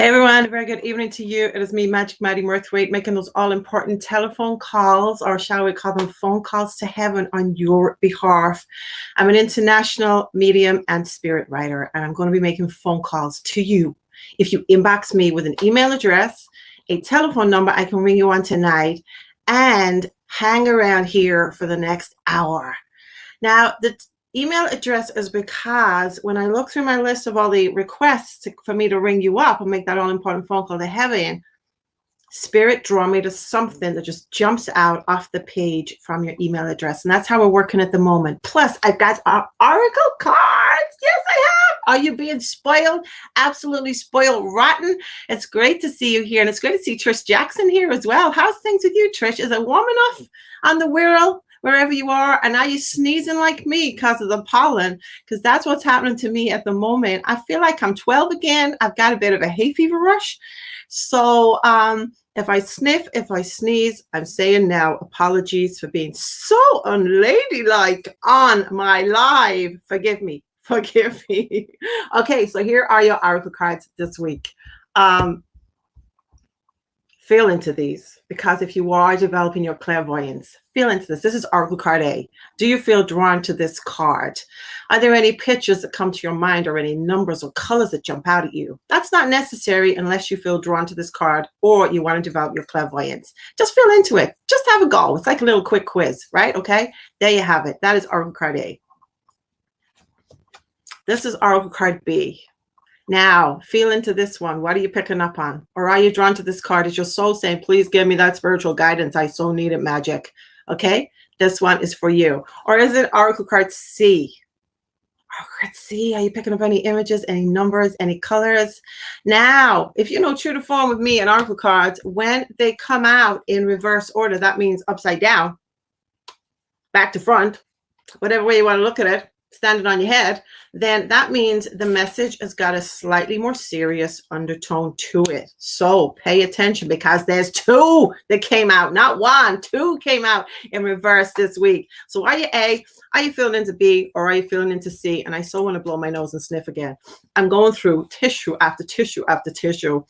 Hey everyone, very good evening to you. It is me, Magic Maddie Murthwaite, making those all-important telephone calls, or shall we call them phone calls to heaven on your behalf. I'm an international medium and spirit writer, and I'm going to be making phone calls to you. If you inbox me with an email address, a telephone number I can ring you on tonight, and hang around here for the next hour. Now, the email address is because when I look through my list of all the requests for me to ring you up and make that all-important phone call to heaven, Spirit draw me to something that just jumps out off the page from your email address. And that's how we're working at the moment. Plus, I've got our oracle cards. Yes, I have. Are you being spoiled? Absolutely spoiled rotten. It's great to see you here. And it's great to see Trish Jackson here as well. How's things with you, Trish? Is it warm enough on the Wirral? Wherever you are, and are you sneezing like me because of the pollen? Because that's what's happening to me at the moment. I feel like I'm 12 again. I've got a bit of a hay fever rush. So if I sniff, if I sneeze, I'm saying now, apologies for being so unladylike on my live. Forgive me. Forgive me. Okay, so here are your oracle cards this week. Feel into these, because if you are developing your clairvoyance, feel into this. This is Oracle Card A. Do you feel drawn to this card? Are there any pictures that come to your mind, or any numbers or colors that jump out at you? That's not necessary unless you feel drawn to this card or you want to develop your clairvoyance. Just feel into it. Just have a go. It's like a little quick quiz, right? Okay, there you have it. That is Oracle Card A. This is Oracle Card B. Now, feel into this one. What are you picking up on? Or are you drawn to this card? Is your soul saying, please give me that spiritual guidance? I so need it, magic. Okay, this one is for you. Or is it Oracle Card C? Oracle Card C, are you picking up any images, any numbers, any colors? Now, if you know true to form with me and Oracle cards, when they come out in reverse order, that means upside down, back to front, whatever way you want to look at it, standing on your head, then that means the message has got a slightly more serious undertone to it. So pay attention, because there's two that came out, not one, two came out in reverse this week. So are you A, are you feeling into B, or are you feeling into C? And I so want to blow my nose and sniff again. I'm going through tissue after tissue after tissue.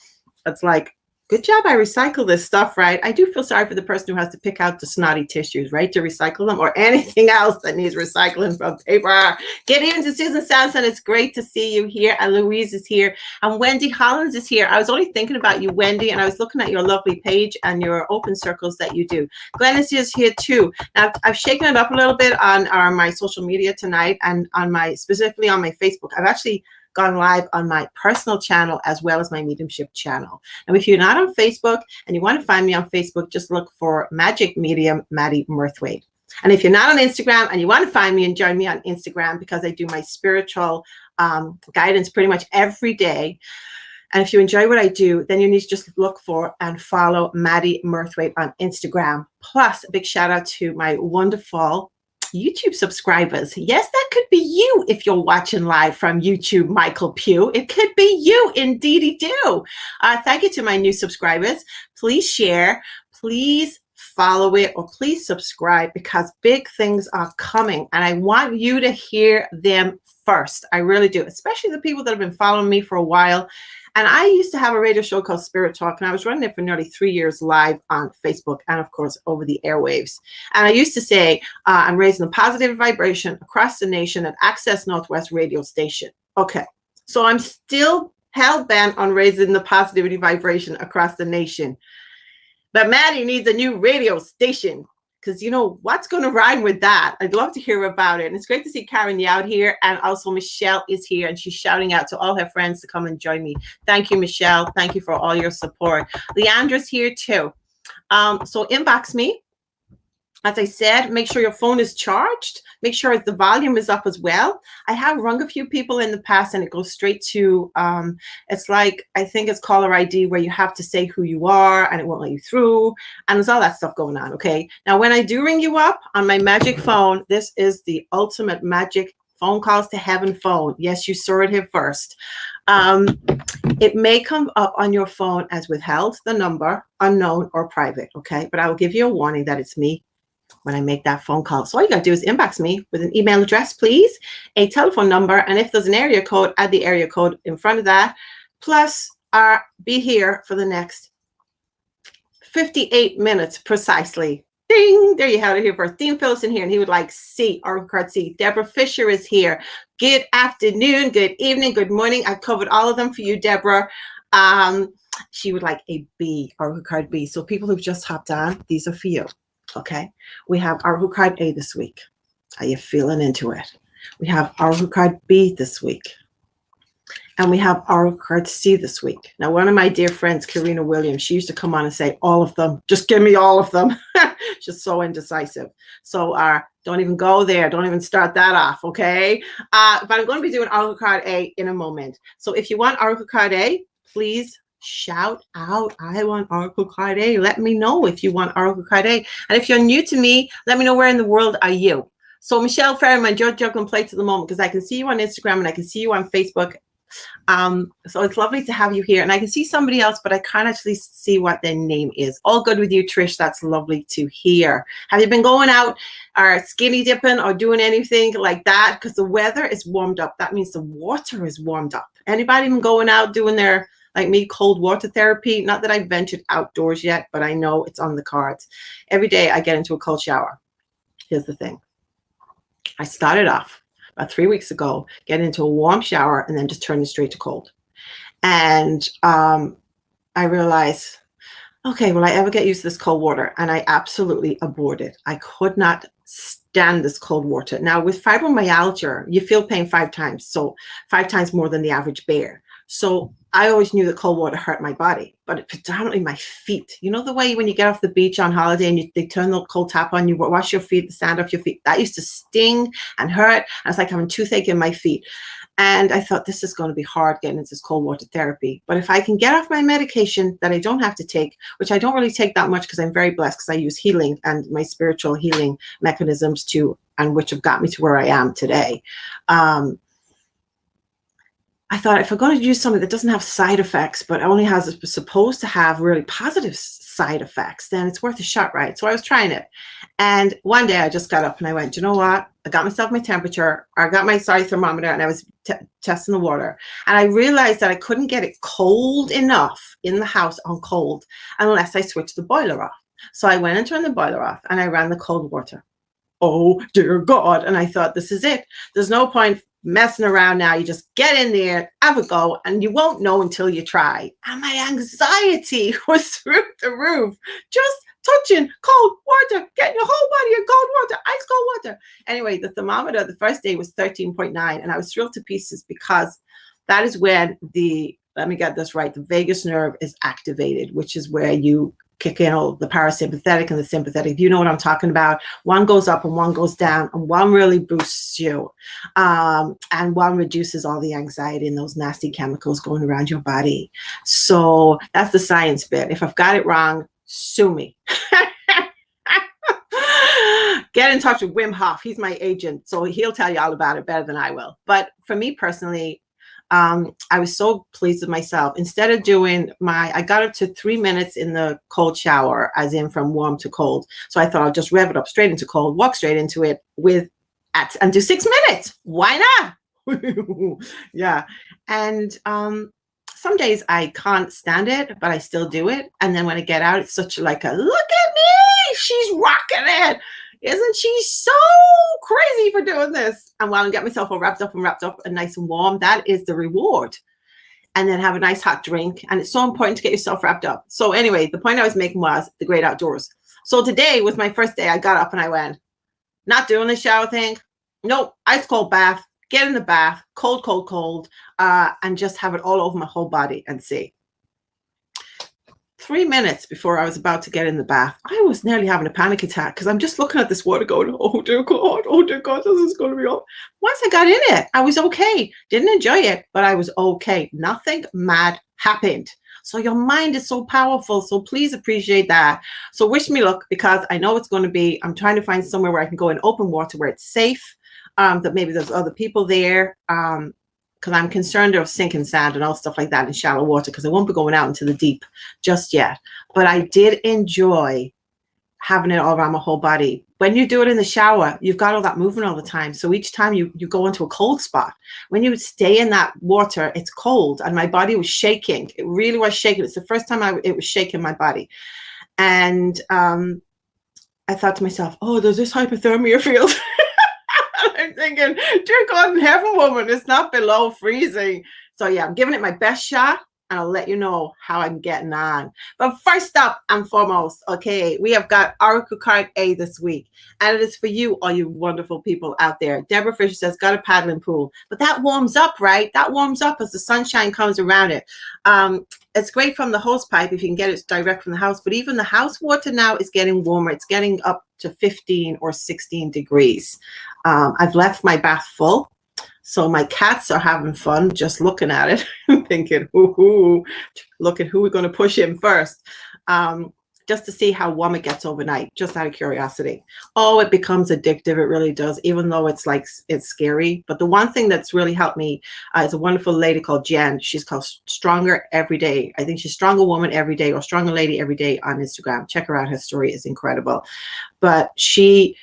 It's like, good job, I recycle this stuff, right? I do feel sorry for the person who has to pick out the snotty tissues, right, to recycle them, or anything else that needs recycling from paper. Get into Susan Sanson. It's great to see you here. And Louise is here. And Wendy Hollins is here. I was only thinking about you, Wendy, and I was looking at your lovely page and your open circles that you do. Glennis is here too. Now, I've shaken it up a little bit on my social media tonight, and on specifically on my Facebook. I've actually gone live on my personal channel as well as my mediumship channel. And if you're not on Facebook and you want to find me on Facebook, just look for Magic Medium Maddie Murthwaite. And if you're not on Instagram and you want to find me and join me on Instagram, because I do my spiritual guidance pretty much every day. And if you enjoy what I do, then you need to just look for and follow Maddie Murthwaite on Instagram. Plus, a big shout out to my wonderful YouTube subscribers. Yes, that could be you if you're watching live from YouTube, Michael Pugh. It could be you, indeedy do. Thank you to my new subscribers. Please share, please follow it, or please subscribe, because big things are coming and I want you to hear them first. I really do, especially the people that have been following me for a while. And I used to have a radio show called Spirit Talk, and I was running it for nearly 3 years live on Facebook and, of course, over the airwaves. And I used to say, I'm raising a positive vibration across the nation at Access Northwest radio station. Okay, so I'm still hell-bent on raising the positivity vibration across the nation. But Maddie needs a new radio station, because, you know, what's going to rhyme with that? I'd love to hear about it. And it's great to see Karen Youd here. And also Michelle is here, and she's shouting out to all her friends to come and join me. Thank you, Michelle. Thank you for all your support. Leandra's here too. So inbox me. As I said, make sure your phone is charged. Make sure the volume is up as well. I have rung a few people in the past, and it goes straight to, it's like, I think it's caller ID, where you have to say who you are and it won't let you through. And there's all that stuff going on, okay? Now, when I do ring you up on my magic phone, this is the ultimate magic phone calls to heaven phone. Yes, you saw it here first. It may come up on your phone as withheld, the number, unknown, or private, okay? But I will give you a warning that it's me when I make that phone call. So all you got to do is inbox me with an email address, please, a telephone number, and if there's an area code, add the area code in front of that, plus be here for the next 58 minutes precisely. Ding! There you have it here for Dean Phillips in here, and he would like C, Oracle card C. Deborah Fisher is here. Good afternoon, good evening, good morning. I covered all of them for you, Deborah. She would like a B, Oracle card B. So people who've just hopped on, these are for you. Okay. We have Oracle card A this week. Are you feeling into it? We have Oracle card B this week. And we have Oracle card C this week. Now, one of my dear friends, Karina Williams, she used to come on and say, all of them, just give me all of them. She's so indecisive. So don't even go there. Don't even start that off, okay? But I'm going to be doing Oracle card A in a moment. So if you want Oracle card A, please shout out, I want Oracle card A. Let me know if you want Oracle card A. And if you're new to me, let me know where in the world are you. So Michelle Ferriman, you're juggling plates at the moment because I can see you on Instagram and I can see you on Facebook. So it's lovely to have you here, and I can see somebody else, but I can't actually see what their name is. All good with you, Trish. That's lovely to hear. Have you been going out or skinny dipping or doing anything like that? Because the weather is warmed up. That means the water is warmed up. Anybody been going out doing their, like me, cold water therapy? Not that I've ventured outdoors yet, but I know it's on the cards. Every day I get into a cold shower. Here's the thing. I started off about 3 weeks ago, get into a warm shower and then just turn it straight to cold. And I realized, okay, will I ever get used to this cold water? And I absolutely aborted. I could not stand this cold water. Now with fibromyalgia, you feel pain 5 times. So 5 times more than the average bear. So I always knew that cold water hurt my body, but predominantly my feet. You know the way when you get off the beach on holiday and they turn the cold tap on you, wash your feet, the sand off your feet. That used to sting and hurt. And it's like having toothache in my feet. And I thought, this is going to be hard getting into this cold water therapy. But if I can get off my medication that I don't have to take, which I don't really take that much because I'm very blessed because I use healing and my spiritual healing mechanisms and which have got me to where I am today. I thought if I'm going to use something that doesn't have side effects, but only has supposed to have really positive side effects, then it's worth a shot, right? So I was trying it. And one day I just got up and I went, you know what? I got myself my temperature. I got my thermometer and I was testing the water. And I realized that I couldn't get it cold enough in the house on cold unless I switched the boiler off. So I went and turned the boiler off and I ran the cold water. Oh, dear God. And I thought, this is it. There's no point messing around now. You just get in there, have a go, and you won't know until you try. And my anxiety was through the roof. Just touching cold water, getting your whole body in cold water, ice cold water. Anyway, the thermometer the first day was 13.9, and I was thrilled to pieces because that is when let me get this right, the vagus nerve is activated, which is where you kick in all the parasympathetic and the sympathetic. You know what I'm talking about. One goes up and one goes down, and one really boosts you. And one reduces all the anxiety and those nasty chemicals going around your body. So that's the science bit. If I've got it wrong, sue me. Get in touch with Wim Hof. He's my agent, so he'll tell you all about it better than I will. But for me personally, I was so pleased with myself. Instead of doing I got up to 3 minutes in the cold shower, as in from warm to cold. So I thought I'll just rev it up straight into cold, walk straight into it and do 6 minutes. Why not? Yeah. And some days I can't stand it, but I still do it. And then when I get out, it's such like a, look at me, she's rocking it. Isn't she so crazy for doing this? And while I get myself all wrapped up and nice and warm, that is the reward. And then have a nice hot drink. And it's so important to get yourself wrapped up. So anyway, the point I was making was the great outdoors. So today was my first day. I got up and I went, not doing the shower thing. Nope, ice cold bath, get in the bath, cold, cold, cold, and just have it all over my whole body and see. 3 minutes before I was about to get in the bath, I was nearly having a panic attack because I'm just looking at this water going, oh dear God, this is going to be all. Once I got in it, I was okay. Didn't enjoy it, but I was okay. Nothing mad happened. So your mind is so powerful. So please appreciate that. So wish me luck because I know it's going to be, I'm trying to find somewhere where I can go in open water where it's safe, that maybe there's other people there. Because I'm concerned of sinking sand and all stuff like that in shallow water because I won't be going out into the deep just yet. But I did enjoy having it all around my whole body. When you do it in the shower, you've got all that movement all the time. So each time you go into a cold spot, when you stay in that water, it's cold. And my body was shaking. It really was shaking. It's the first time it was shaking my body. And I thought to myself, oh, there's this hypothermia field. I'm thinking, dear God in heaven, woman, it's not below freezing. So yeah, I'm giving it my best shot, and I'll let you know how I'm getting on. But first up and foremost, okay, we have got Oracle Card A this week, and it is for you, all you wonderful people out there. Deborah Fisher says, got a paddling pool. But that warms up, right? That warms up as the sunshine comes around it. It's great from the hose pipe if you can get it direct from the house, but even the house water now is getting warmer. It's getting up to 15 or 16 degrees. I've left my bath full, so my cats are having fun just looking at it, thinking, ooh, look at who we're going to push in first, just to see how warm it gets overnight, just out of curiosity. Oh, it becomes addictive. It really does, even though it's scary. But the one thing that's really helped me is a wonderful lady called Jen. She's called Stronger Every Day. I think she's Stronger Woman Every Day or Stronger Lady Every Day on Instagram. Check her out. Her story is incredible. But she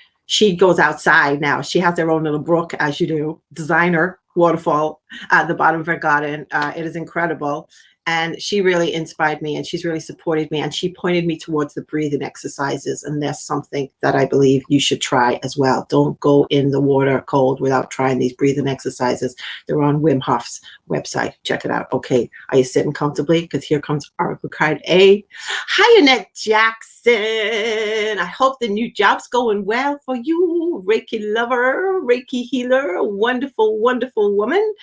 goes outside now. She has her own little brook, as you do, designer waterfall at the bottom of her garden. It is incredible. And she really inspired me, and she's really supported me, and she pointed me towards the breathing exercises. And that's something that I believe you should try as well. Don't go in the water cold without trying these breathing exercises. They're on Wim Hof's website. Check it out. Okay, are you sitting comfortably? Because here comes Oracle Card A. Hi, Annette Jackson. I hope the new job's going well for you, Reiki lover, Reiki healer, wonderful, wonderful woman.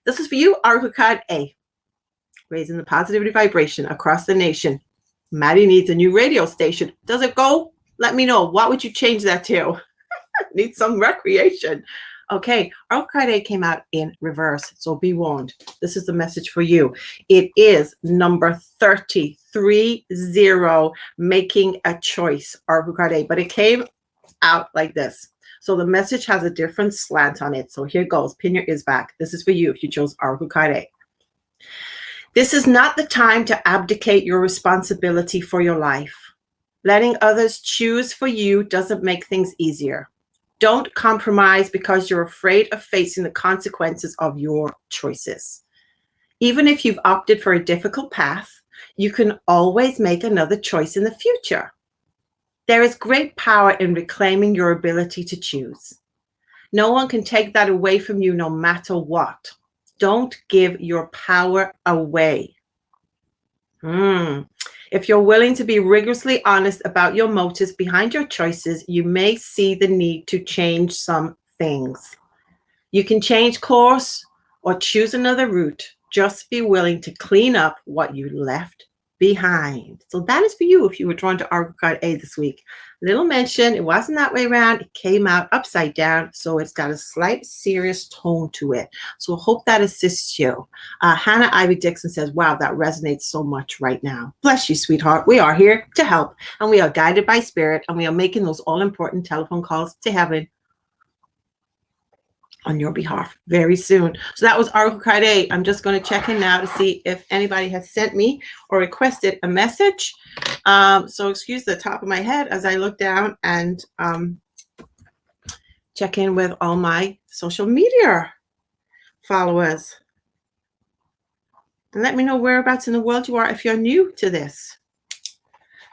This is for you, Oracle Card A. Raising the positivity vibration across the nation. Maddie needs a new radio station. Does it go? Let me know. What would you change that to? Need some recreation. Okay, Oracle Card A came out in reverse, so be warned. This is the message for you. It is number 30, making a choice, Oracle Card A, but it came out like this. So the message has a different slant on it. So here goes. Pin your ears back. This is for you if you chose Oracle Card A. This is not the time to abdicate your responsibility for your life. Letting others choose for you doesn't make things easier. Don't compromise because you're afraid of facing the consequences of your choices. Even if you've opted for a difficult path, you can always make another choice in the future. There is great power in reclaiming your ability to choose. No one can take that away from you no matter what. Don't give your power away. If you're willing to be rigorously honest about your motives behind your choices, you may see the need to change some things. You can change course or choose another route. Just be willing to clean up what you left behind. So that is for you if you were drawn to Oracle Card A this week. Little mention, it wasn't that way around. It came out upside down, so it's got a slight serious tone to it. So I hope that assists you. Hannah Ivy Dixon says, wow, that resonates so much right now. Bless you, sweetheart. We are here to help, and we are guided by spirit, and we are making those all-important telephone calls to heaven on your behalf very soon. So that was Oracle Card A. I'm just going to check in now to see if anybody has sent me or requested a message. So excuse the top of my head as I look down and check in with all my social media followers. And let me know whereabouts in the world you are if you're new to this.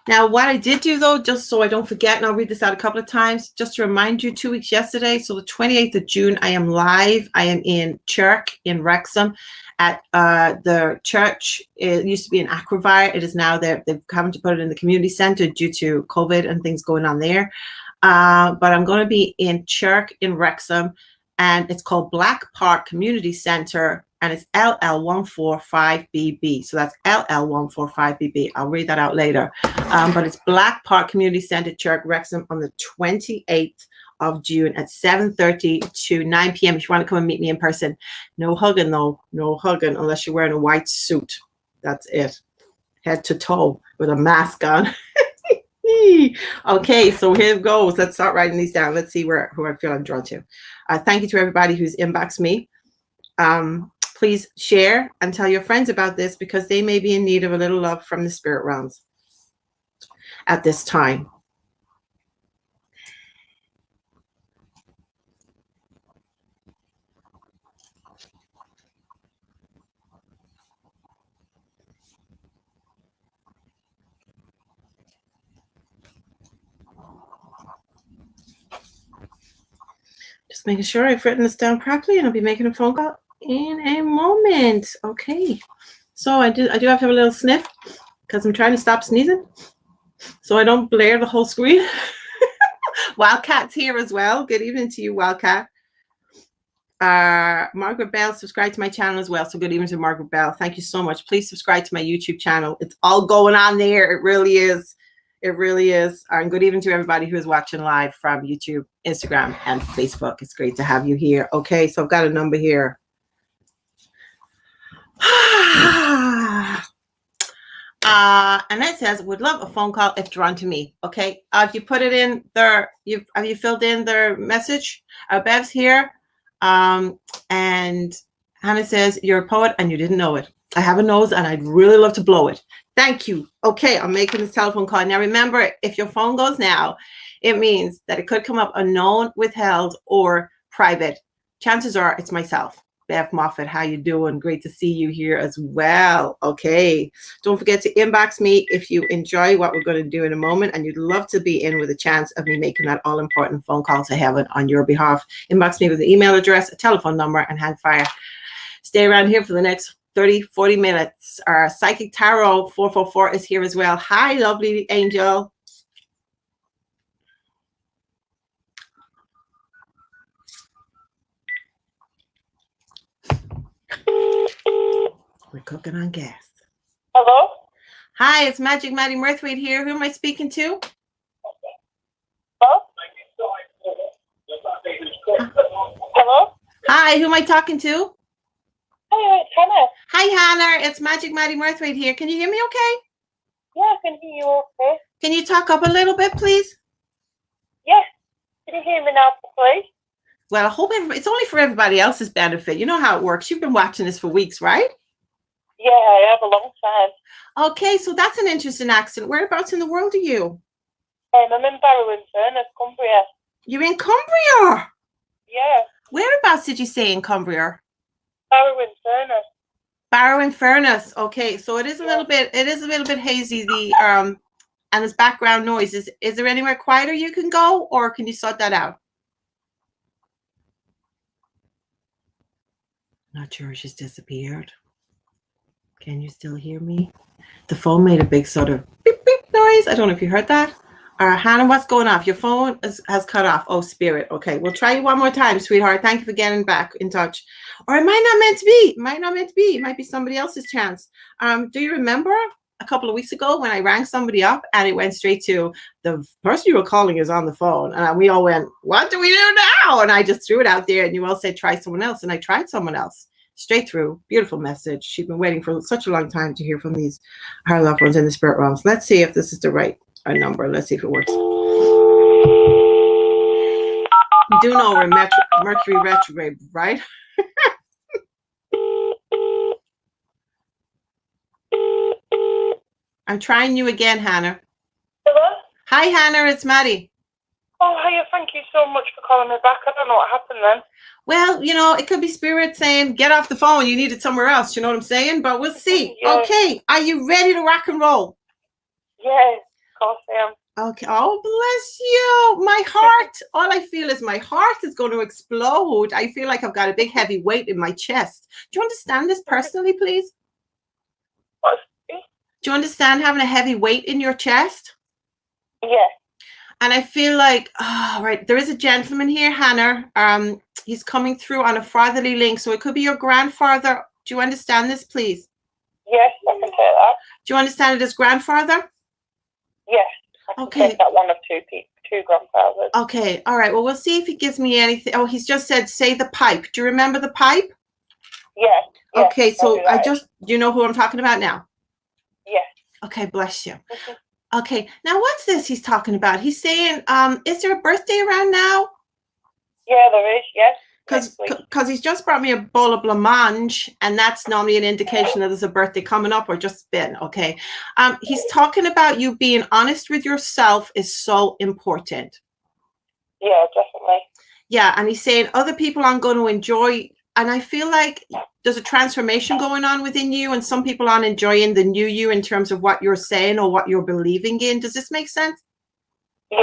Now, what I did do, though, just so I don't forget, and I'll read this out a couple of times, just to remind you, 2 weeks yesterday, so the 28th of June, I am live. I am in Chirk in Wrexham at the church. It used to be in Aquavire. It is now there. They've come to put it in the community center due to COVID and things going on there. But I'm going to be in Chirk in Wrexham, and it's called Black Park Community Center. And it's LL145BB. So that's LL145BB. I'll read that out later. But it's Black Park Community Center, Chirk, Wrexham on the 28th of June at 7:30 to 9 p.m. if you want to come and meet me in person. No hugging, though. No hugging unless you're wearing a white suit. That's it. Head to toe with a mask on. Okay, so here it goes. Let's start writing these down. Let's see who I feel I'm drawn to. Thank you to everybody who's inboxed me. Please share and tell your friends about this because they may be in need of a little love from the spirit realms. at this time. Just making sure I've written this down properly, and I'll be making a phone call in a moment. Okay. So I do have to have a little sniff because I'm trying to stop sneezing so I don't blare the whole screen. Wildcat's here as well. Good evening to you, Wildcat. Margaret Bell subscribed to my channel as well. So good evening to Margaret Bell. Thank you so much. Please subscribe to my YouTube channel. It's all going on there. It really is. It really is. And good evening to everybody who is watching live from YouTube, Instagram, and Facebook. It's great to have you here. Okay, so I've got a number here. And it says, would love a phone call if drawn to me. Okay, if you put it in there, have you filled in their message? Bev's here. And Hannah says, you're a poet and you didn't know it. I have a nose and I'd really love to blow it. Thank you. Okay, I'm making this telephone call. Now remember, if your phone goes now, it means that it could come up unknown, withheld, or private. Chances are it's myself. Bev Moffat, how you doing? Great to see you here as well. Okay, don't forget to inbox me if you enjoy what we're going to do in a moment and you'd love to be in with a chance of me making that all-important phone call to heaven on your behalf. Inbox me with an email address, a telephone number, and hang fire. Stay around here for the next 30-40 minutes. Our Psychic Tarot 444 is here as well. Hi, lovely angel. We're cooking on gas. Hello? Hi, it's Magic Maddie Mirthwaite here. Who am I speaking to? Hello? Hello? Hi, who am I talking to? Hi, it's Hannah. Hi, Hannah. It's Magic Maddie Mirthwaite here. Can you hear me okay? Yeah, I can hear you okay. Can you talk up a little bit, please? Yeah. Can you hear me now, please? Well, I hope it's only for everybody else's benefit. You know how it works. You've been watching this for weeks, right? Yeah, I have a long time. Okay, so that's an interesting accent. Whereabouts in the world are you? I'm in Barrow-in-Furness, Cumbria. You're in Cumbria? Yeah. Whereabouts did you say in Cumbria? Barrow-in-Furness. Barrow-in-Furness. Okay, so it is a little bit hazy, and there's background noise. Is there anywhere quieter you can go, or can you sort that out? Not sure, she's disappeared. Can you still hear me? The phone made a big sort of beep beep noise. I don't know if you heard that. Hannah, what's going off? Your phone has cut off. Oh, Spirit. Okay, we'll try you one more time, sweetheart. Thank you for getting back in touch. Or it might not meant to be. It might not meant to be. It might be somebody else's chance. Do you remember a couple of weeks ago when I rang somebody up and it went straight to the person you were calling is on the phone? And we all went, what do we do now? And I just threw it out there and you all said, try someone else. And I tried someone else. Straight through. Beautiful message. She's been waiting for such a long time to hear from her loved ones in the spirit realms. Let's see if this is the right number. Let's see if it works. We do know we're Mercury retrograde, right? I'm trying you again, Hannah. Hello? Hi, Hannah. It's Maddie. Oh, hiya. Thank you so much for calling me back. I don't know what happened then. Well, you know, it could be Spirit saying, get off the phone. You need it somewhere else. You know what I'm saying? But we'll see. Yeah. Okay. Are you ready to rock and roll? Yeah, of course I am. Okay. Oh, bless you. My heart. All I feel is my heart is going to explode. I feel like I've got a big heavy weight in my chest. Do you understand this personally, please? What? Do you understand having a heavy weight in your chest? Yeah. And I feel like, oh, right. There is a gentleman here, Hannah. He's coming through on a fatherly link. So it could be your grandfather. Do you understand this, please? Yes, I can take that. Do you understand it as grandfather? Yes. I can Okay. take that one of two grandfathers. Okay. All right. Well, we'll see if he gives me anything. Oh, he's just said, say the pipe. Do you remember the pipe? Yes. Yes, Okay. So do you know who I'm talking about now? Yes. Okay. Bless you. Okay. Now, what's this he's talking about? He's saying, is there a birthday around now? Yeah, there is. Yes. next week. Because he's just brought me a bowl of blancmange, and that's normally an indication that there's a birthday coming up or just been. Okay. He's talking about you being honest with yourself is so important. Yeah, definitely. Yeah, and he's saying other people aren't going to enjoy, and I feel like there's a transformation going on within you, and some people aren't enjoying the new you in terms of what you're saying or what you're believing in. Does this make sense? Yeah.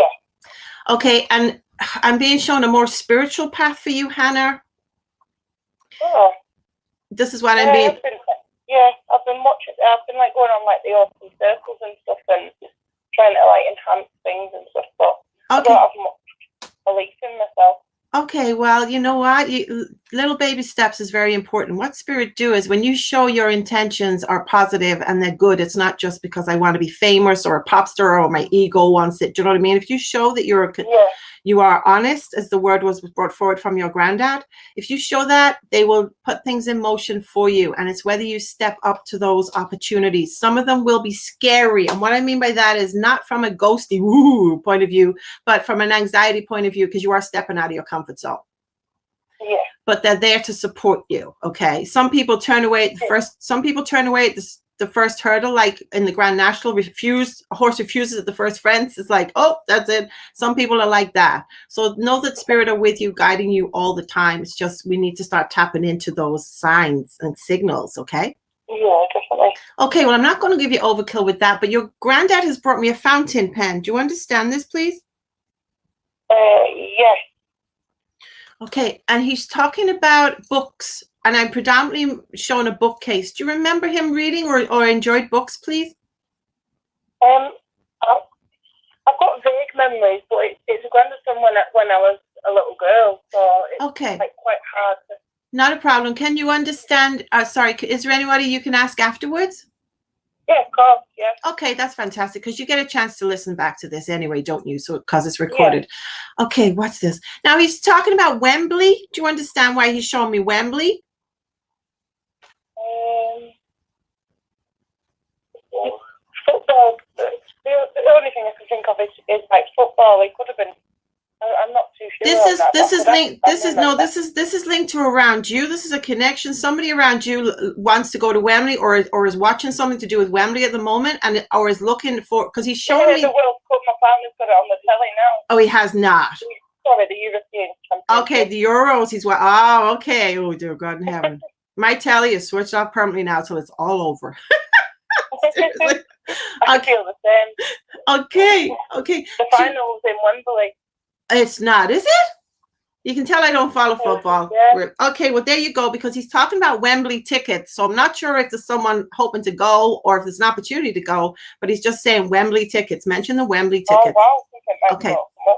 Okay, and I'm being shown a more spiritual path for you, Hannah. Oh. This is what I'm being. I've been watching. I've been like going on like the open circles and stuff, and trying to like enhance things and stuff. But I don't have much belief in myself. Okay, well, you know what? Little baby steps is very important. What spirit do is when you show your intentions are positive and they're good, it's not just because I want to be famous or a pop star or my ego wants it. Do you know what I mean? If you show that you are honest, as the word was brought forward from your granddad, if you show that, they will put things in motion for you. And it's whether you step up to those opportunities. Some of them will be scary. And what I mean by that is not from a ghosty woo point of view, but from an anxiety point of view, because you are stepping out of your comfort zone. Yeah. But they're there to support you. Okay. Some people turn away at the first, some people turn away at the first hurdle, like in the Grand National, a horse refuses at the first fence. It's like, oh, that's it. Some people are like that. So know that spirit are with you, guiding you all the time. It's just, we need to start tapping into those signs and signals. Okay. Yeah, definitely. Okay. Well, I'm not going to give you overkill with that, but your granddad has brought me a fountain pen. Do you understand this, please? Yes. Okay. And he's talking about books. And I'm predominantly showing a bookcase. Do you remember him reading or enjoyed books, please? I've got vague memories, but it's a grandson when I was a little girl, so it's like quite hard to... Not a problem. Can you understand? Sorry, is there anybody you can ask afterwards? Yeah, of course, yeah. Okay, that's fantastic, because you get a chance to listen back to this anyway, don't you? So, because it's recorded. Yeah. Okay, what's this? Now, he's talking about Wembley. Do you understand why he's showing me Wembley? Football. The only thing I can think of is like football. It could have been. I'm not too sure. This is linked to around you. This is a connection. Somebody around you wants to go to Wembley, or is watching something to do with Wembley at the moment, or is looking for, because he's showing me. The World Cup. My partner's got it on the telly now. Oh, he has not. Sorry, the European Championship. Okay, the Euros. He's what? Oh, okay. Oh, dear God in heaven. My telly is switched off permanently now till it's all over. Seriously. I feel the same. Okay. The finals in Wembley. It's not, is it? You can tell I don't follow football. Yeah. Okay, well, there you go, because he's talking about Wembley tickets. So I'm not sure if there's someone hoping to go or if there's an opportunity to go, but he's just saying Wembley tickets. Mention the Wembley tickets. Oh, wow. Okay.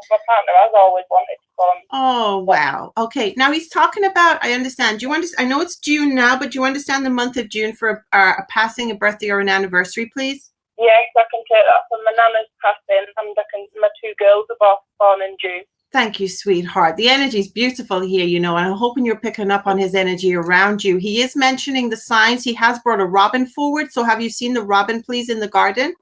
My partner has always wanted to go. Oh, wow. Okay. Now he's talking about, I understand. Do you understand? I know it's June now, but do you understand the month of June for a passing, a birthday, or an anniversary, please? Yes, I can take that from my nana's passing, and my two girls are both born in June. Thank you, sweetheart. The energy is beautiful here, and I'm hoping you're picking up on his energy around you. He is mentioning the signs. He has brought a robin forward. So have you seen the robin, please, in the garden?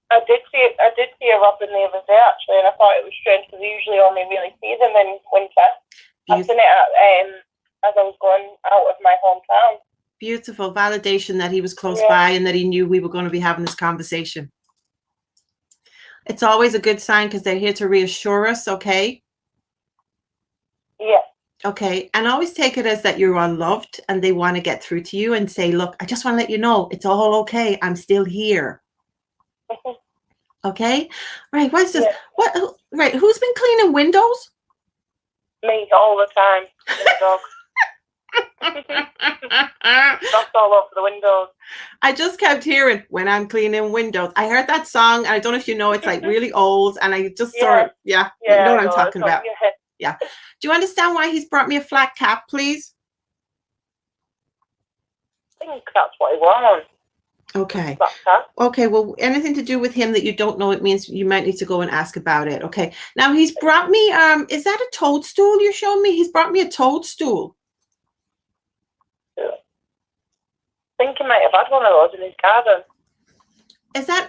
I did see a robin the other day, actually, and I thought it was strange because we usually only really see them in winter. I've seen it as I was going out of my hometown. Beautiful validation that he was close by and that he knew we were going to be having this conversation. It's always a good sign because they're here to reassure us, okay? Yeah. Okay, and always take it as that you're unloved and they want to get through to you and say, look, I just want to let you know it's all okay. I'm still here. Okay? Right, what's this? Yeah. Right, who's been cleaning windows? Me, all the time. The dog. Dust all over the windows. I just kept hearing when I'm cleaning windows. I heard that song. And I don't know if you know, it's like really old. And I just saw it. Yeah, you know what I'm talking about. Yeah. Do you understand why he's brought me a flat cap, please? I think that's what he wants. Okay. Okay, well, anything to do with him that you don't know, it means you might need to go and ask about it. Okay. Now he's brought me, is that a toadstool you're showing me? He's brought me a toadstool. I think he might have had one of those in his garden.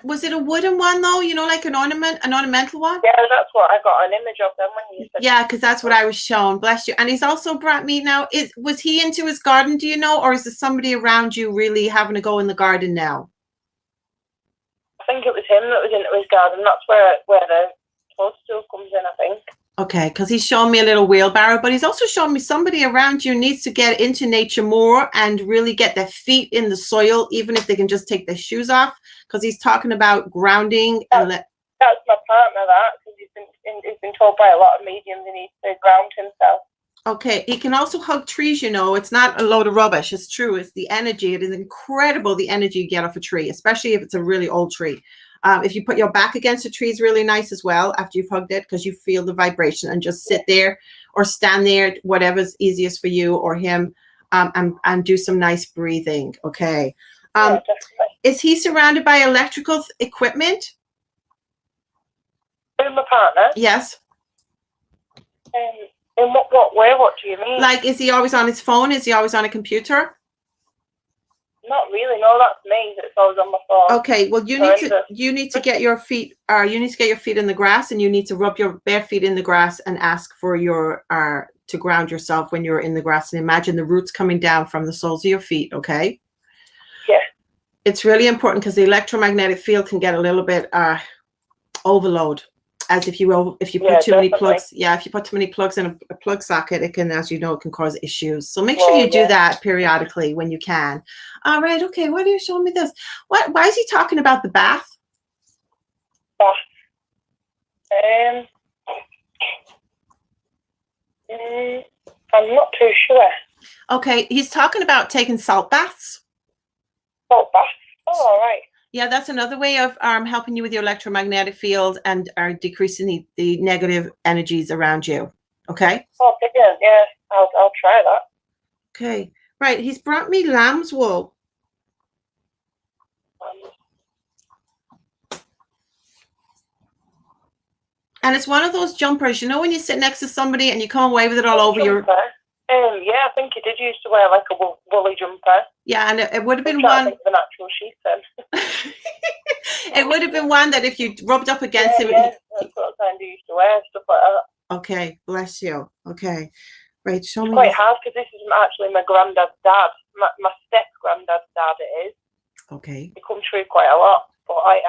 was it a wooden one though? You know, like an ornamental one? Yeah, that's what I got an image of them when you said. Yeah, because that's what I was shown. Bless you. And he's also brought me now. Was he into his garden, do you know, or is there somebody around you really having to go in the garden now? I think it was him that was into his garden. That's where the toadstool comes in, I think. Okay, because he's showing me a little wheelbarrow, but he's also showing me somebody around you needs to get into nature more and really get their feet in the soil, even if they can just take their shoes off, because he's talking about grounding. That's my partner, because he's been told by a lot of mediums he needs to ground himself. Okay, he can also hug trees, you know. It's not a load of rubbish. It's true. It's the energy. It is incredible, the energy you get off a tree, especially if it's a really old tree. If you put your back against a tree, is really nice as well after you've hugged it, because you feel the vibration, and just sit there or stand there, whatever's easiest for you or him, and do some nice breathing. Okay. Yeah, is he surrounded by electrical equipment? My partner? Yes. In what way? What do you mean? Like, is he always on his phone? Is he always on a computer? Not really. No, that's me. It's always on my phone. Okay. Well, you need to get your feet. You need to get your feet in the grass, and you need to rub your bare feet in the grass and ask for your to ground yourself when you're in the grass, and imagine the roots coming down from the soles of your feet. Okay. Yeah. It's really important because the electromagnetic field can get a little bit overload. As if you put too many plugs, if you put too many plugs in a plug socket, it can, as you know, it can cause issues. So make sure you do that periodically when you can. All right, okay. Why are you showing me this? Why is he talking about the bath? Bath. I'm not too sure. Okay, he's talking about taking salt baths. Salt baths. Oh, all right. Yeah, that's another way of helping you with your electromagnetic field and decreasing the negative energies around you. Okay? Oh, brilliant. Yeah, I'll try that. Okay. Right. He's brought me lamb's wool. And it's one of those jumpers, you know, when you sit next to somebody and you come away with it all over your... Yeah, I think he did used to wear like a woolly jumper. Yeah, and it would have been one... the natural sheep then. It would have been one that if you rubbed up against him... Yeah, that's what I kind of used to wear, stuff like that. Okay, bless you. Okay. Right, show me... It's quite hard because this is actually my granddad's dad. My step-granddad's dad it is. Okay. He comes through quite a lot, but I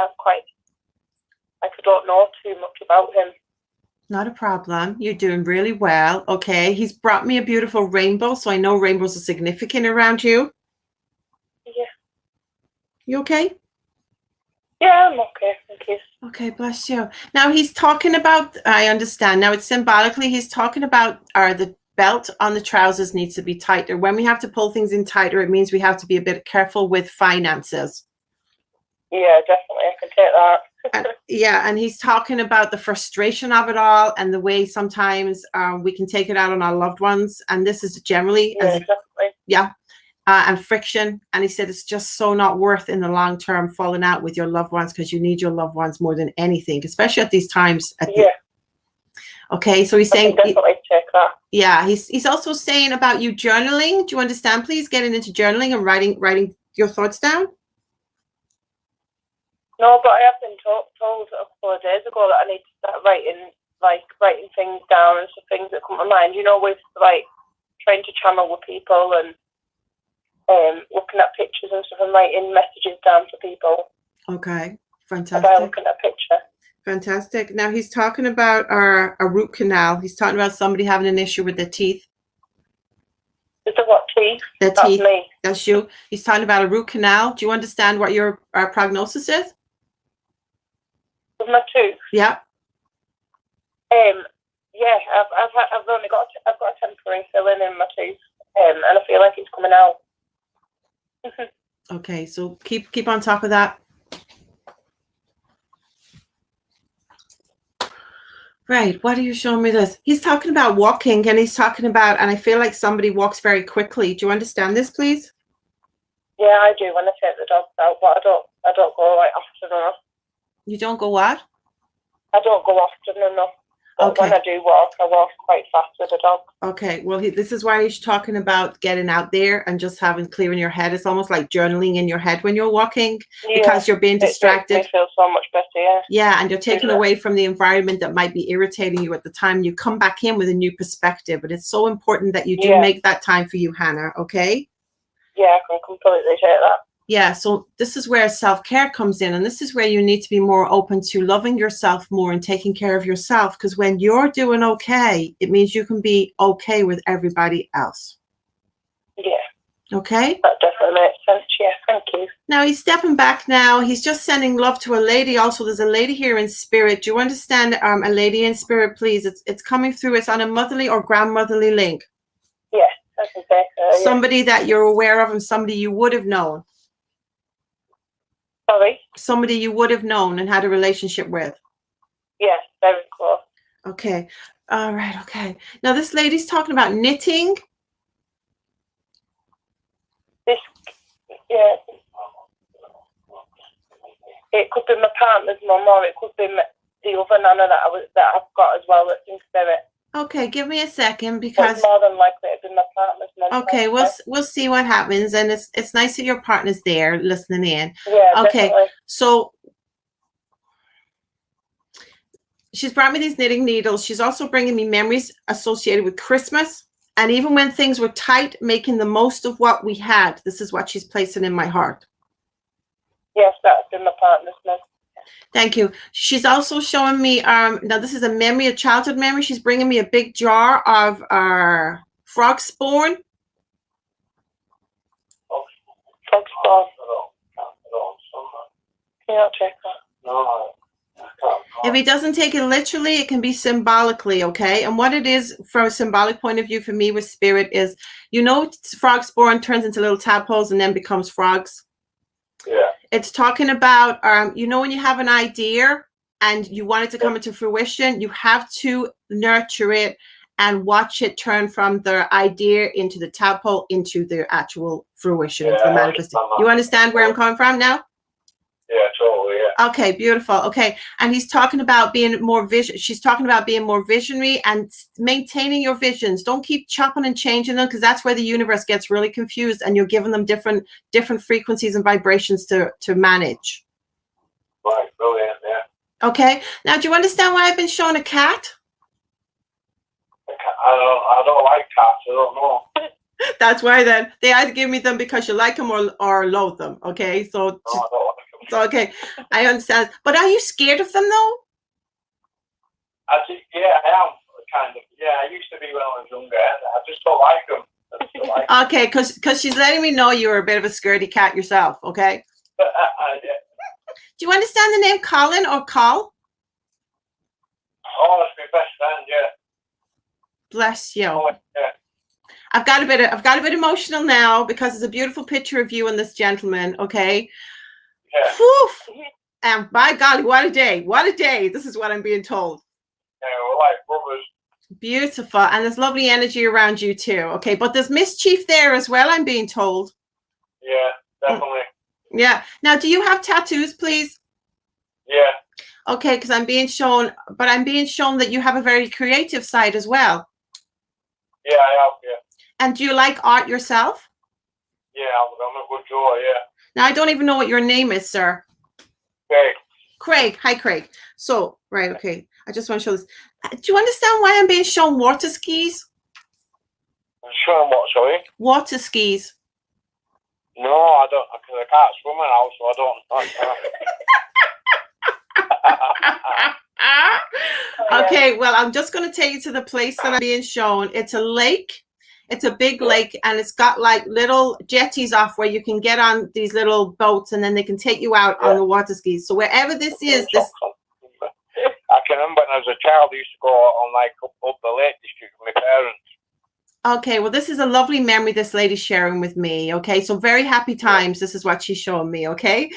don't know too much about him. Not a problem. You're doing really well. Okay. He's brought me a beautiful rainbow, so I know rainbows are significant around you. Yeah. You okay? Yeah, I'm okay. Thank you. Okay, bless you. Now he's talking about, I understand. Now it's symbolically, he's talking about the belt on the trousers needs to be tighter. When we have to pull things in tighter, it means we have to be a bit careful with finances. Yeah, definitely. I can take that. And he's talking about the frustration of it all and the way sometimes we can take it out on our loved ones. And this is generally, and friction. And he said it's just so not worth in the long term falling out with your loved ones, because you need your loved ones more than anything, especially at these times. Okay, so he's saying definitely check that. Yeah, he's also saying about you journaling. Do you understand? Please getting into journaling and writing your thoughts down. No, but I have been told a couple of days ago that I need to start writing things down and some things that come to mind. You know, with like trying to channel with people and looking at pictures and stuff and writing messages down to people. Okay, fantastic. About looking at a picture. Fantastic. Now he's talking about a root canal. He's talking about somebody having an issue with their teeth. Is it what teeth? Their That's teeth. me. That's you. He's talking about a root canal. Do you understand what your prognosis is? With my tooth. Yeah. Yeah, I've got a temporary filling in my tooth, and I feel like it's coming out. Okay, so keep on top of that. Right, what are you showing me this? He's talking about walking, and he's talking about, and I feel like somebody walks very quickly. Do you understand this, please? Yeah, I do when I take the dogs out, but I don't go like often enough. You don't go what? I don't go often enough. But Okay. when I do walk, I walk quite fast with the dog. Okay, well, this is why he's talking about getting out there and just having clearing your head. It's almost like journaling in your head when you're walking because you're being It makes distracted. me feel so much better, yeah. Yeah, and you're taken Yeah. away from the environment that might be irritating you at the time. You come back in with a new perspective, but it's so important that you do Yeah. make that time for you, Hannah, okay? Yeah, I can completely take that. Yeah, so this is where self-care comes in, and this is where you need to be more open to loving yourself more and taking care of yourself, because when you're doing okay, it means you can be okay with everybody else. Yeah, Okay? that definitely makes sense. Yeah, thank you. Now he's stepping back now. He's just sending love to a lady. Also, there's a lady here in spirit. Do you understand a lady in spirit, please? It's coming through. It's on a motherly or grandmotherly link. Yeah, I can say so, yeah. Somebody that you're aware of and somebody you would have known. Sorry? Somebody you would have known and had a relationship with. Yes, very close. Okay. All right. Okay. Now this lady's talking about knitting. Yeah. It could be my partner's mum, or it could be the other nana that I've got as well that's in spirit. Okay, give me a second But because it's more than likely to be my partner's mum. okay, we'll see what happens, and it's nice that your partner's there listening in. Yeah, Okay, definitely. so she's brought me these knitting needles. She's also bringing me memories associated with Christmas, and even when things were tight, making the most of what we had. This is what she's placing in my heart. Yes, that's been my partner's mum. Thank you. She's also showing me, now this is a memory, a childhood memory. She's bringing me a big jar of frog spawn. Frog spawn. Can you not take that? No. If he doesn't take it literally, it can be symbolically, okay? And what it is from a symbolic point of view for me with spirit is, you know, frog spawn turns into little tadpoles and then becomes frogs. Yeah. It's talking about, you know, when you have an idea and you want it to come into fruition, you have to nurture it and watch it turn from the idea into the tadpole into the actual fruition, into the manifestation. You understand where I'm coming from now? Yeah, totally, yeah. Okay, beautiful. Okay, and he's talking about being more she's talking about being more visionary and maintaining your visions. Don't keep chopping and changing them, because that's where the universe gets really confused and you're giving them different frequencies and vibrations to manage. Right, brilliant, yeah. Okay, now do you understand why I've been shown a cat? I don't like cats, I don't know. That's why then they either give me them because you like them or loathe them. Okay, so No, I don't like them. so okay, I understand. But are you scared of them though? Yeah, I am kind of. Yeah, I used to be when I was younger. I just don't like them. I just don't like them. Okay, because she's letting me know you're a bit of a scaredy cat yourself. Okay. Yeah. Do you understand the name Colin or Col? Oh, that's my best friend. Yeah. Bless you. Oh, yeah. I've got a bit emotional now because there's a beautiful picture of you and this gentleman. Okay. Yeah. Whew. And by golly, what a day! What a day! This is what I'm being told. Yeah, we're like brothers. Beautiful, and there's lovely energy around you too. Okay, but there's mischief there as well, I'm being told. Yeah, definitely. Yeah. Now, do you have tattoos, please? Yeah. Okay, because I'm being shown that you have a very creative side as well. Yeah, I have. Yeah. And do you like art yourself? Yeah, I'm a good drawer. Yeah. Now, I don't even know what your name is, sir. Craig. Craig. Hi, Craig. So, right, okay. I just want to show this. Do you understand why I'm being shown water skis? Show him what, sorry? Water skis. No, I don't, because I can't swim now, so I don't. Okay, well, I'm just going to take you to the place that I'm being shown. It's a lake. It's a big lake, and it's got like little jetties off where you can get on these little boats, and then they can take you out on the water skis. So wherever this is, I can remember when I was a child, I used to go on like up the Lake District with my parents. Okay, well, this is a lovely memory this lady's sharing with me. Okay, so very happy times. This is what she's showing me. Okay.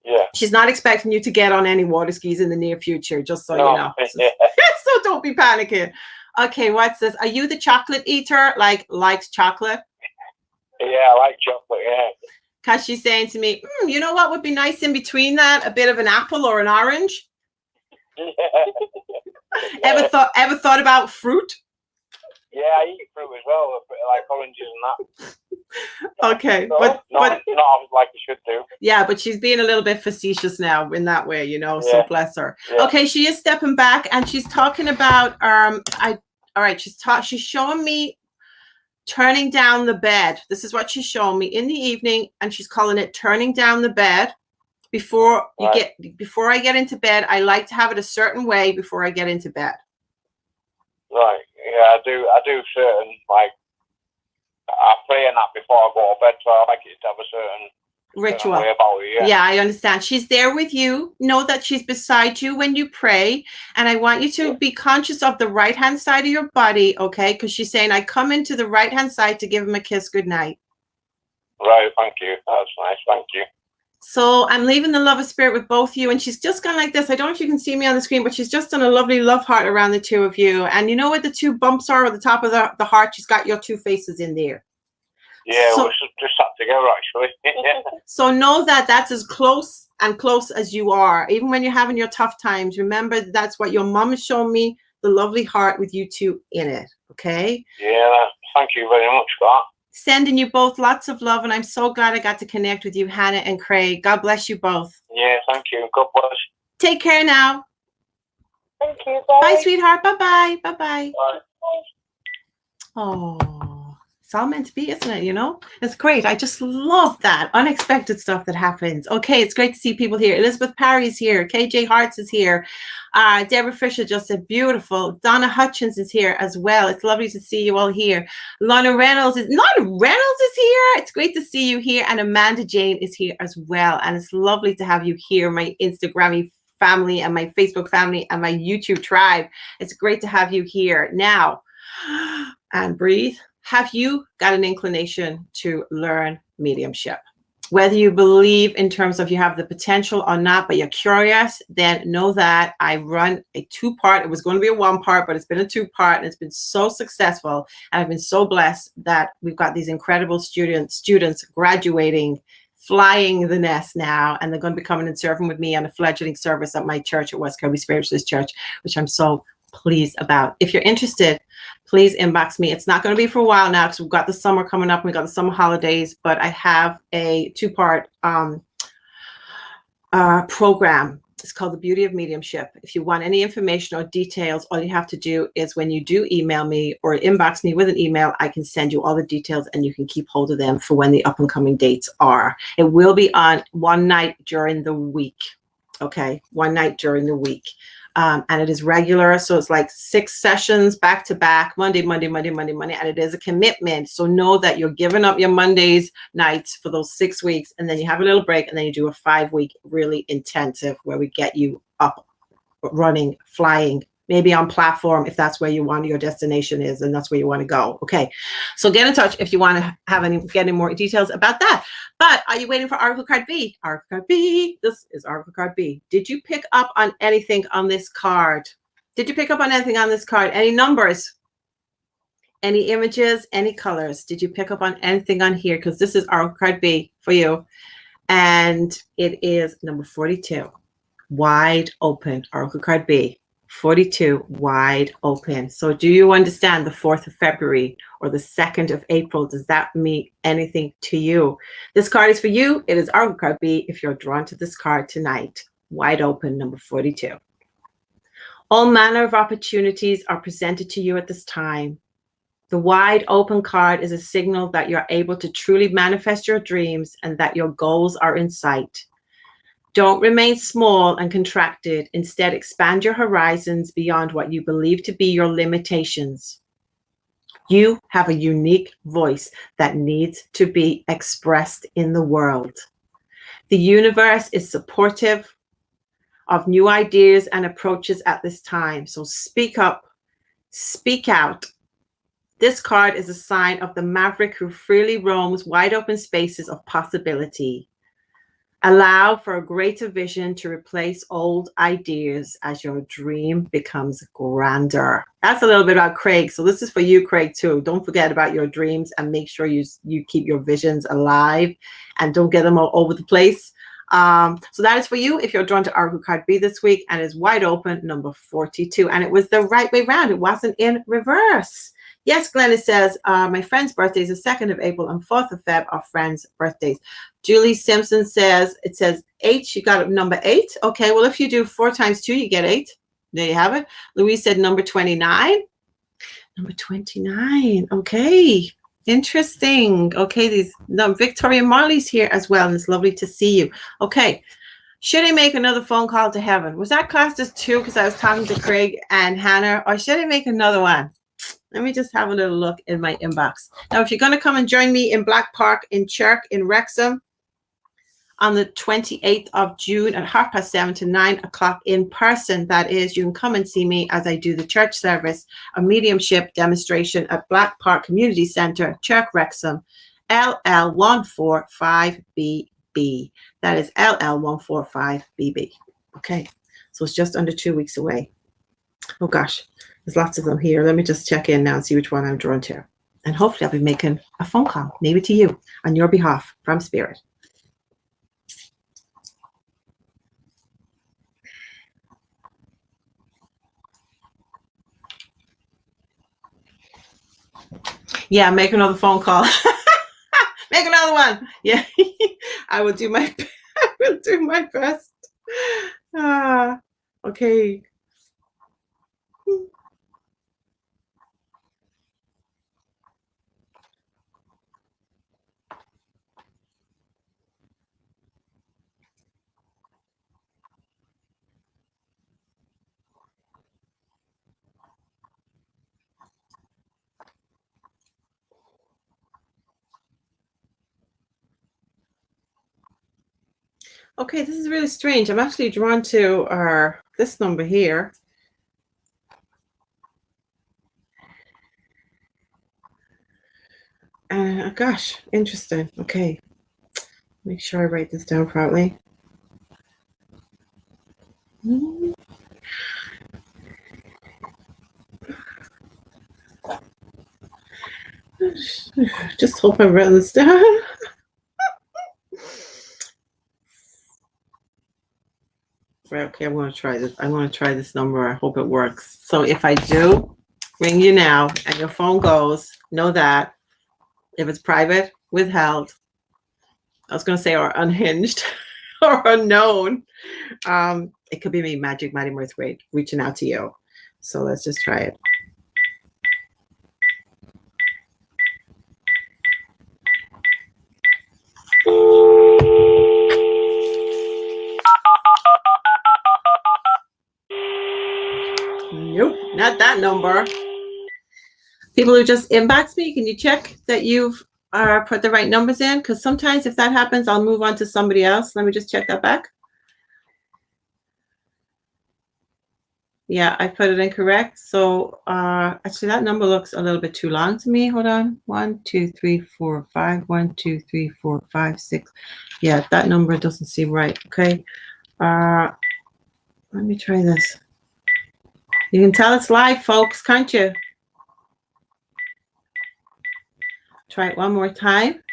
Yeah. She's not expecting you to get on any water skis in the near future, just so you know. So don't be panicking. Okay, what's this? Are you the chocolate eater? Likes chocolate? Yeah, I like chocolate, yeah. Because she's saying to me, you know what would be nice in between that? A bit of an apple or an orange? Ever thought about fruit? Yeah, I eat fruit as well, like oranges and that. Okay, So, but not like you should do. yeah, but she's being a little bit facetious now in that way, you know. So Yeah. bless her. Yeah. Okay, she is stepping back and she's talking about all right, she's showing me turning down the bed. This is what she's showing me in the evening, and she's calling it turning down the bed. Before I get into bed, I like to have it a certain way before I get into bed. Right. Yeah, I do certain, like, I pray and that before I go to bed, so I like it to have a certain Ritual. way about it, Yeah, I understand. She's there with you. Know that she's beside you when you pray. And I want you to be conscious of the right-hand side of your body, okay? Because she's saying, I come into the right-hand side to give him a kiss goodnight. Right, thank you. That's nice, thank you. So I'm leaving the love of spirit with both of you. And she's just gone like this. I don't know if you can see me on the screen, but she's just done a lovely love heart around the two of you. And you know what the two bumps are at the top of the heart? She's got your two faces in there. Yeah, we're just sat together, actually. So know that that's as close as you are. Even when you're having your tough times, remember that's what your mom has shown me, the lovely heart with you two in it, okay? Yeah, thank you very much for that. Sending you both lots of love, and I'm so glad I got to connect with you, Hannah and Craig. God bless you both. Yeah, thank you. God bless. Take care now. Thank you. Bye. Bye, sweetheart. Bye-bye. Bye-bye. Bye. Oh, it's all meant to be, isn't it? You know, it's great. I just love that unexpected stuff that happens. Okay, it's great to see people here. Elizabeth Parry's here. KJ Hartz is here. Deborah Fisher just said beautiful. Donna Hutchins is here as well. It's lovely to see you all here. Lana Reynolds is here. It's great to see you here. And Amanda Jane is here as well. And it's lovely to have you here, my Instagrammy family and my Facebook family and my YouTube tribe. It's great to have you here. Now, and breathe. Have you got an inclination to learn mediumship? Whether you believe in terms of you have the potential or not, but you're curious, then know that I run a 2-part. It was going to be a 1-part, but it's been a 2-part, and it's been so successful. And I've been so blessed that we've got these incredible students graduating, flying the nest now, and they're going to be coming and serving with me on a fledgling service at my church at West Kirby Spiritualist Church, which I'm so pleased about. If you're interested, please inbox me. It's not going to be for a while now because we've got the summer coming up and we've got the summer holidays, but I have a 2-part program. It's called The Beauty of Mediumship. If you want any information or details, all you have to do is when you do email me or inbox me with an email, I can send you all the details and you can keep hold of them for when the up and coming dates are. It will be on one night during the week. Okay, one night during the week. And it is regular. So it's like 6 sessions back to back, Monday, Monday, Monday, Monday, Monday. And it is a commitment. So know that you're giving up your Mondays nights for those 6 weeks. And then you have a little break. And then you do a 5-week really intensive where we get you up, running, flying, maybe on platform if that's where you want your destination is and that's where you want to go. Okay. So get in touch if you want to get any more details about that. But are you waiting for Oracle Card B? Oracle Card B. This is Oracle Card B. Did you pick up on anything on this card? Did you pick up on anything on this card? Any numbers? Any images? Any colors? Did you pick up on anything on here? Because this is Oracle Card B for you. And it is number 42. Wide open. Oracle Card B. 42, wide open. So do you understand the 4th of February or the 2nd of April? Does that mean anything to you? This card is for you. It is Oracle Card B if you're drawn to this card tonight. Wide open, number 42. All manner of opportunities are presented to you at this time. The wide open card is a signal that you're able to truly manifest your dreams and that your goals are in sight. Don't remain small and contracted. Instead, expand your horizons beyond what you believe to be your limitations. You have a unique voice that needs to be expressed in the world. The universe is supportive of new ideas and approaches at this time. So speak up, speak out. This card is a sign of the maverick who freely roams wide open spaces of possibility. Allow for a greater vision to replace old ideas as your dream becomes grander. That's a little bit about Craig. So this is for you, Craig, too. Don't forget about your dreams and make sure you keep your visions alive and don't get them all over the place. So that is for you if you're drawn to Oracle card B this week, and is wide open, number 42. And it was the right way round. It wasn't in reverse. Yes, Glennis says, my friend's birthday is the 2nd of April and 4th of Feb are friends' birthdays. Julie Simpson says, it says 8. She got number 8. Okay, well, if you do 4 times 2, you get 8. There you have it. Louise said number 29. Number 29. Okay. Interesting. Okay, Victoria Marley's here as well, and it's lovely to see you. Okay. Should I make another phone call to heaven? Was that classed as 2 because I was talking to Craig and Hannah, or should I make another one? Let me just have a little look in my inbox. Now, if you're going to come and join me in Black Park in Chirk in Wrexham on the 28th of June at 7:30 to 9 o'clock in person, that is, you can come and see me as I do the church service, a mediumship demonstration at Black Park Community Centre, Chirk, Wrexham, LL145BB. That is LL145BB. Okay, so it's just under 2 weeks away. Oh gosh, there's lots of them here. Let me just check in now and see which one I'm drawn to. And hopefully I'll be making a phone call, maybe to you, on your behalf from Spirit. Yeah, make another phone call. Make another one. Yeah, I will do my best. Okay. Okay, this is really strange. I'm actually drawn to this number here. Gosh, interesting. Okay, make sure I write this down properly. Just hope I've written this down. Right, okay, I'm going to try this. I want to try this number. I hope it works. So if I do ring you now and your phone goes, know that if it's private, withheld, I was going to say or unhinged or unknown, it could be me, Magic Mighty Mirthwaite, reaching out to you. So let's just try it. Nope, not that number. People who just inbox me, can you check that you've put the right numbers in? Because sometimes if that happens, I'll move on to somebody else. Let me just check that back. Yeah, I put it in correct. So actually that number looks a little bit too long to me. Hold on. 1, 2, 3, 4, 5. 1, 2, 3, 4, 5, 6. Yeah, that number doesn't seem right. Okay. Let me try this. You can tell it's live, folks, can't you? Try it one more time.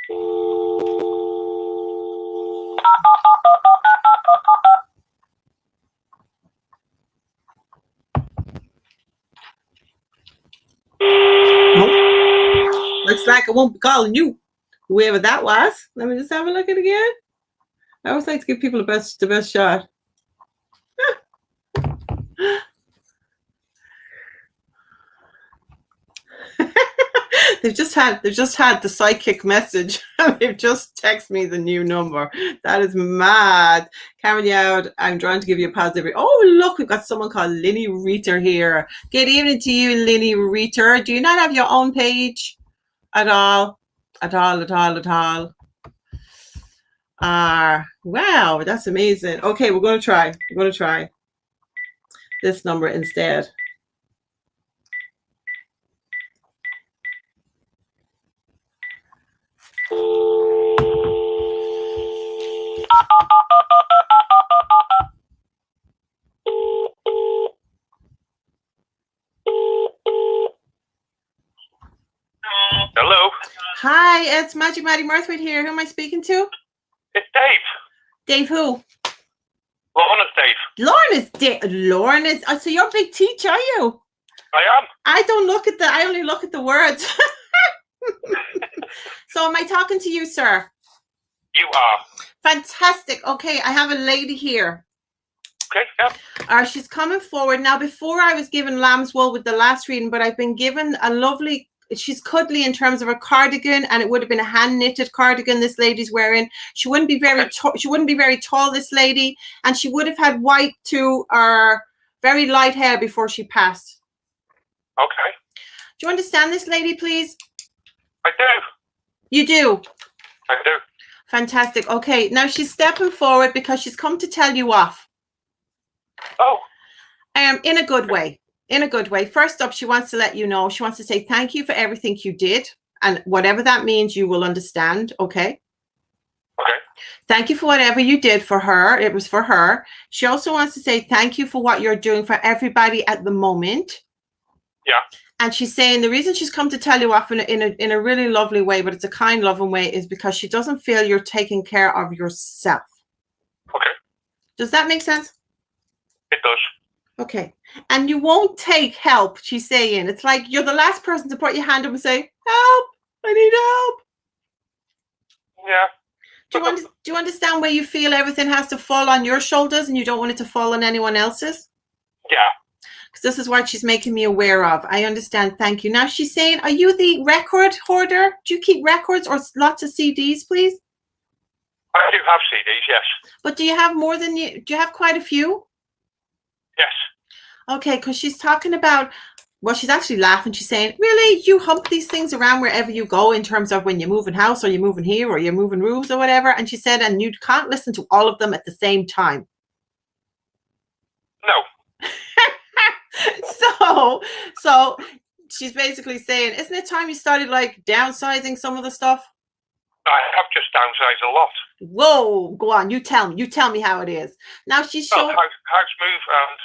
Nope. Looks like I won't be calling you, whoever that was. Let me just have a look at it again. I always like to give people the best shot. They've just had the psychic message. They've just texted me the new number. That is mad. Karen Yowd, I'm trying to give you a positive. Oh, look, we've got someone called Linny Reiter here. Good evening to you, Linny Reiter. Do you not have your own page at all? At all? Wow, that's amazing. Okay, we're going to try. We're going to try this number instead. Hello. Hi, it's Magic Mighty Mirthwaite here. Who am I speaking to? It's Dave. Dave who? Lorna's Dave. Lauren is, so you're a big teacher, are you? I am. I only look at the words. So am I talking to you, sir? You are. Fantastic. Okay, I have a lady here. Okay, yeah. She's coming forward. Now, before I was given lamb's wool with the last reading, but I've been given a lovely, she's cuddly in terms of a cardigan, and it would have been a hand knitted cardigan this lady's wearing. She wouldn't be very she wouldn't be very tall, this lady, and she would have had white to very light hair before she passed. Okay. Do you understand this lady, please? I do. You do? I do. Fantastic. Okay, now she's stepping forward because she's come to tell you off. Oh. In a good way. In a good way. First up, she wants to let you know, she wants to say thank you for everything you did, and whatever that means, you will understand. Okay. Okay. Thank you for whatever you did for her. It was for her. She also wants to say thank you for what you're doing for everybody at the moment. Yeah. And she's saying the reason she's come to tell you off in a really lovely way, but it's a kind, loving way, is because she doesn't feel you're taking care of yourself. Okay. Does that make sense? It does. Okay. And you won't take help, she's saying. It's like you're the last person to put your hand up and say, help, I need help. Yeah. Do you understand where you feel everything has to fall on your shoulders and you don't want it to fall on anyone else's? Yeah. Because this is what she's making me aware of. I understand. Thank you. Now she's saying, are you the record hoarder? Do you keep records or lots of CDs, please? I do have CDs, yes. But do you have more than do you have quite a few? Yes. Okay, because she's talking about, well, she's actually laughing. She's saying, really, you hump these things around wherever you go in terms of when you're moving house or you're moving here or you're moving rooms or whatever. And she said, and you can't listen to all of them at the same time. No. So she's basically saying, isn't it time you started like downsizing some of the stuff? I have just downsized a lot. Whoa, go on. You tell me how it is. Now she's Well, showing. house move and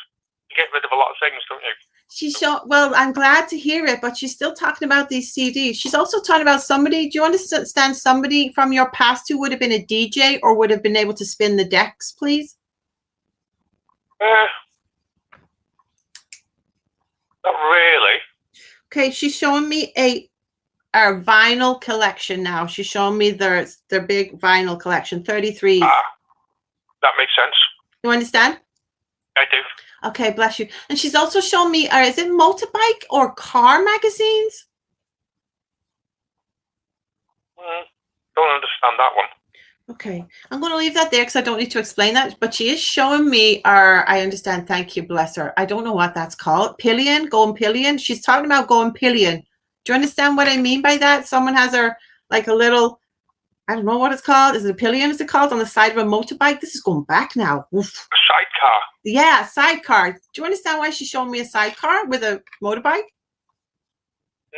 you get rid of a lot of things, don't you? Well, I'm glad to hear it, but she's still talking about these CDs. She's also talking about somebody. Do you understand somebody from your past who would have been a DJ or would have been able to spin the decks, please? Not really. Okay, she's showing me our vinyl collection now. She's showing me their big vinyl collection, 33s. That makes sense. You understand? I do. Okay, bless you. And she's also shown me, is it motorbike or car magazines? Don't understand that one. Okay, I'm going to leave that there because I don't need to explain that. But she is showing me I understand. Thank you, bless her. I don't know what that's called. Pillion, going pillion. She's talking about going pillion. Do you understand what I mean by that? Someone has like a little, I don't know what it's called. Is it a pillion? Is it called on the side of a motorbike? This is going back now. Oof. A sidecar. Yeah, sidecar. Do you understand why she's showing me a sidecar with a motorbike?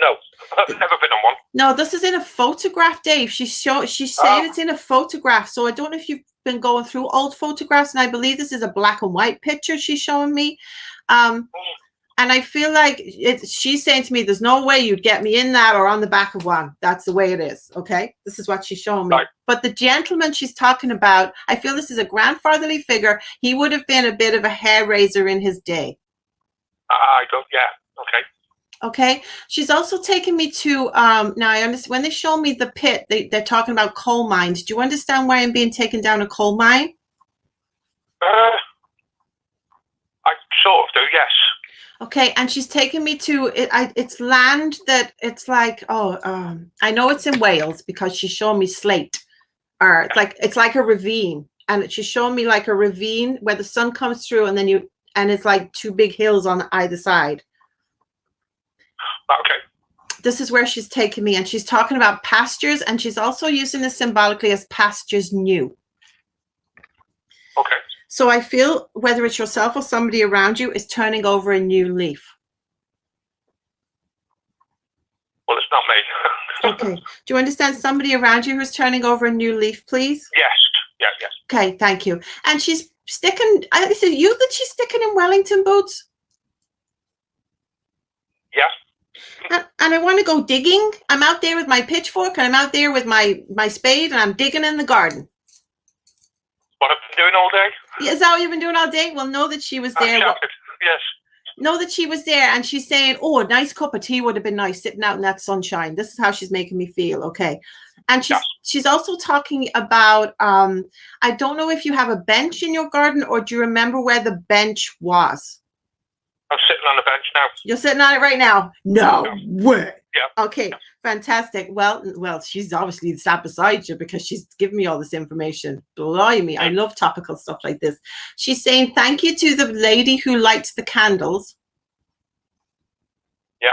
No, I've never been on one. No, this is in a photograph, Dave. She's saying it's in a photograph. So I don't know if you've been going through old photographs, and I believe this is a black and white picture she's showing me. And I feel like she's saying to me, there's no way you'd get me in that or on the back of one. That's the way it is. Okay. This is what she's showing me. Right. But the gentleman she's talking about, I feel this is a grandfatherly figure. He would have been a bit of a hair raiser in his day. I don't, yeah. Okay. Okay. She's also taken me to, now I understand when they show me the pit, they're talking about coal mines. Do you understand why I'm being taken down a coal mine? I sort of do, yes. Okay, and she's taken me to it's land that it's like I know it's in Wales because she's showing me slate, or it's like a ravine, and she's showing me like a ravine where the sun comes through, and then it's like two big hills on either side. Okay. This is where she's taken me, and she's talking about pastures, and she's also using this symbolically as pastures new. Okay. So I feel whether it's yourself or somebody around you is turning over a new leaf. Well, it's not me. Okay. Do you understand somebody around you who's turning over a new leaf, please? Yes. Yes, yes. Okay, thank you. And she's sticking, is it you that she's sticking in Wellington boots? Yes. And I want to go digging. I'm out there with my pitchfork and I'm out there with my spade and I'm digging in the garden. What I've been doing all day? Is that what you've been doing all day? Well, know that she was I'm there. shattered. Yes. Know that she was there, and she's saying, "Oh, a nice cup of tea would have been nice sitting out in that sunshine." This is how she's making me feel, okay? And she's also talking about I don't know if you have a bench in your garden, or do you remember where the bench was? I'm sitting on the bench now. You're sitting on it right now? No way. Yeah. Okay, fantastic. Well, she's obviously sat beside you because she's giving me all this information. Blimey, I love topical stuff like this. She's saying thank you to the lady who lights the candles. Yeah.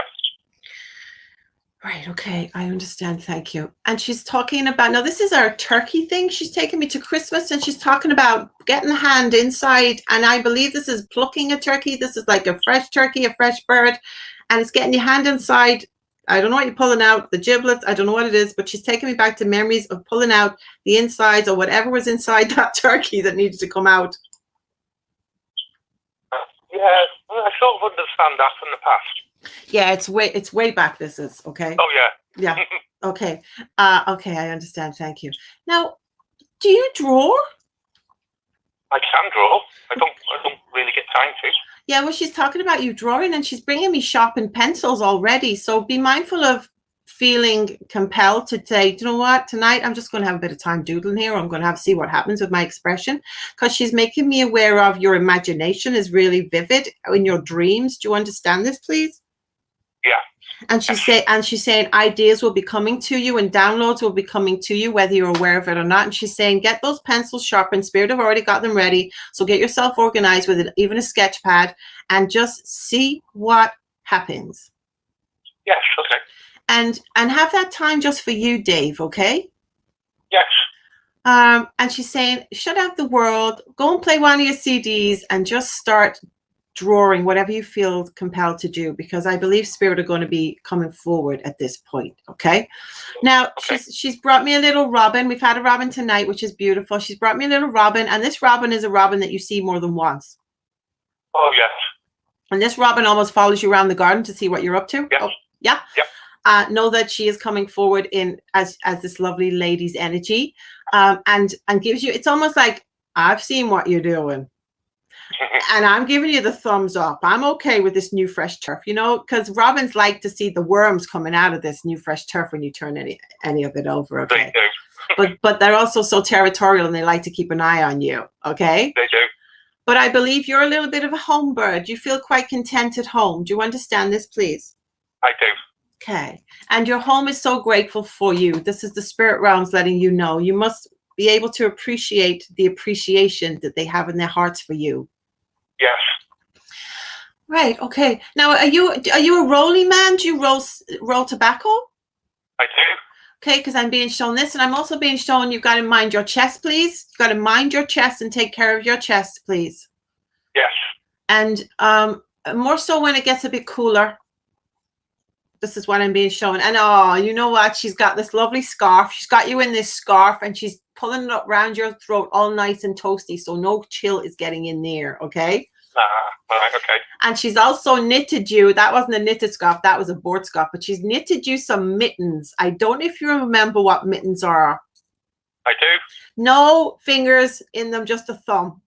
Right, okay, I understand, thank you. And she's talking about, now this is our turkey thing. She's taking me to Christmas, and she's talking about getting a hand inside, and I believe this is plucking a turkey. This is like a fresh turkey, a fresh bird, and it's getting your hand inside. I don't know what you're pulling out, the giblets, I don't know what it is, but she's taking me back to memories of pulling out the insides or whatever was inside that turkey that needed to come out. Yeah, I sort of understand that from the past. Yeah, it's way back, this is, okay? Oh, yeah. Yeah. Okay. Okay, I understand. Thank you. Now, do you draw? I can draw. I don't really get time to. Yeah, well, she's talking about you drawing, and she's bringing me sharpened pencils already. So be mindful of feeling compelled to say, you know what, tonight I'm just going to have a bit of time doodling here. I'm going to see what happens with my expression, because she's making me aware of your imagination is really vivid in your dreams. Do you understand this, please? Yeah. And she's saying ideas will be coming to you and downloads will be coming to you, whether you're aware of it or not. And she's saying, get those pencils sharpened. Spirit have already got them ready. So get yourself organized with it, even a sketch pad, and just see what happens. Yes, okay. And have that time just for you, Dave, okay? Yes. And she's saying, shut out the world, go and play one of your CDs and just start drawing whatever you feel compelled to do, because I believe Spirit are going to be coming forward at this point. Okay. Now, okay. She's brought me a little robin. We've had a robin tonight, which is beautiful. She's brought me a little robin, and this robin is a robin that you see more than once. Oh, yes. And this robin almost follows you around the garden to see what you're up to. Yes. Oh, yeah. Yep. Know that she is coming forward in as this lovely lady's energy, and gives you, it's almost like, I've seen what you're doing. And I'm giving you the thumbs up. I'm okay with this new fresh turf, you know, because robins like to see the worms coming out of this new fresh turf when you turn any of it over. Okay. They do. but they're also so territorial, and they like to keep an eye on you. Okay. They do. But I believe you're a little bit of a home bird. You feel quite content at home. Do you understand this, please? I do. Okay. And your home is so grateful for you. This is the spirit realms letting you know you must be able to appreciate the appreciation that they have in their hearts for you. Yes. Right. Okay. Now, are you a rolly man? Do you roll tobacco? I do. Okay, because I'm being shown this, and I'm also being shown you've got to mind your chest, please. You've got to mind your chest and take care of your chest, please. Yes. And more so when it gets a bit cooler. This is what I'm being shown. And oh, you know what? She's got this lovely scarf. She's got you in this scarf, and she's pulling it up around your throat all nice and toasty, so no chill is getting in there, okay? Right, okay. And she's also knitted you, that wasn't a knitted scarf, that was a board scarf, but she's knitted you some mittens. I don't know if you remember what mittens are. I do. No fingers in them, just a thumb.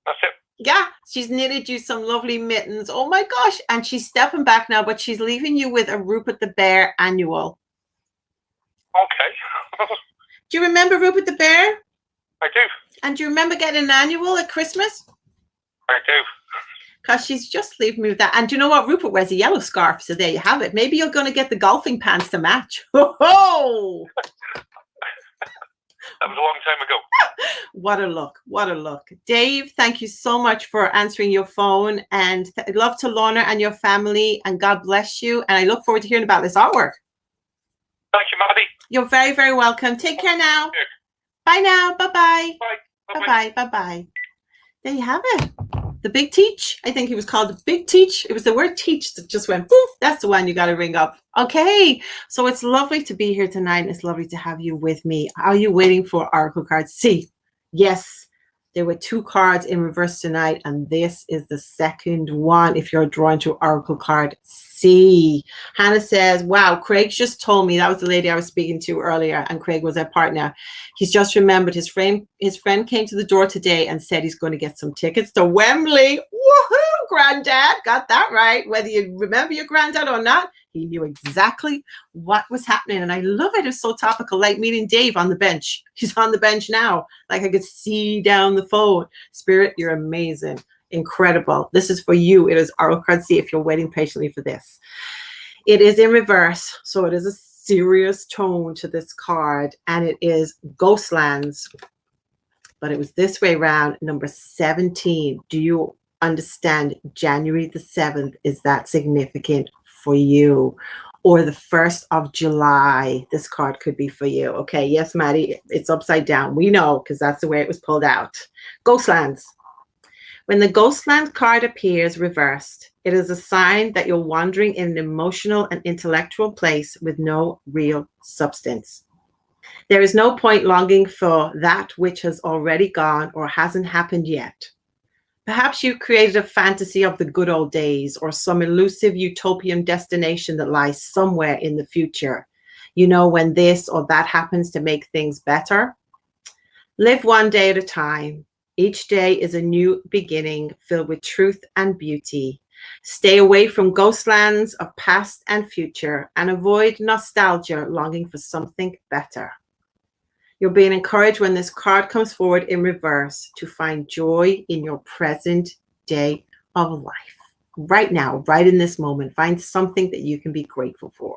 That's it. Yeah, she's knitted you some lovely mittens. Oh my gosh. And she's stepping back now, but she's leaving you with a Rupert the Bear annual. Okay. Do you remember Rupert the Bear? I do. And do you remember getting an annual at Christmas? I do. Because she's just leaving me with that. And do you know what? Rupert wears a yellow scarf, so there you have it. Maybe you're going to get the golfing pants to match. Oh! That was a long time ago. What a look. What a look. Dave, thank you so much for answering your phone. And love to Lorna and your family. And God bless you. And I look forward to hearing about this artwork. Thank you, Maddie. You're very, very welcome. Take care now. Good. Bye now. Bye-bye. Bye. Bye-bye. Bye-bye. There you have it. The Big Teach. I think it was called the Big Teach. It was the word teach that just went poof. That's the one you got to ring up. Okay. So it's lovely to be here tonight. And it's lovely to have you with me. Are you waiting for Oracle cards? See. Yes. There were 2 cards in reverse tonight, and this is the second one if you're drawn to Oracle card C. Hannah says, wow, Craig just told me, that was the lady I was speaking to earlier, and Craig was our partner. He's just remembered his friend came to the door today and said he's going to get some tickets to Wembley. Woohoo, granddad, got that right. Whether you remember your granddad or not, he knew exactly what was happening. And I love it. It's so topical, like meeting Dave on the bench. He's on the bench now. Like I could see down the phone. Spirit, you're amazing. Incredible. This is for you. It is Oracle card C if you're waiting patiently for this. It is in reverse. So it is a serious tone to this card. And it is Ghostlands. But it was this way around, number 17. Do you understand? January the 7th, is that significant for you? Or the 1st of July, this card could be for you. Okay, yes, Maddie, it's upside down. We know, because that's the way it was pulled out. Ghostlands. When the Ghostland card appears reversed, it is a sign that you're wandering in an emotional and intellectual place with no real substance. There is no point longing for that which has already gone or hasn't happened yet. Perhaps you created a fantasy of the good old days or some elusive utopian destination that lies somewhere in the future. You know, when this or that happens to make things better. Live one day at a time. Each day is a new beginning filled with truth and beauty. Stay away from ghostlands of past and future and avoid nostalgia, longing for something better. You're being encouraged when this card comes forward in reverse to find joy in your present day of life. Right now, right in this moment, find something that you can be grateful for.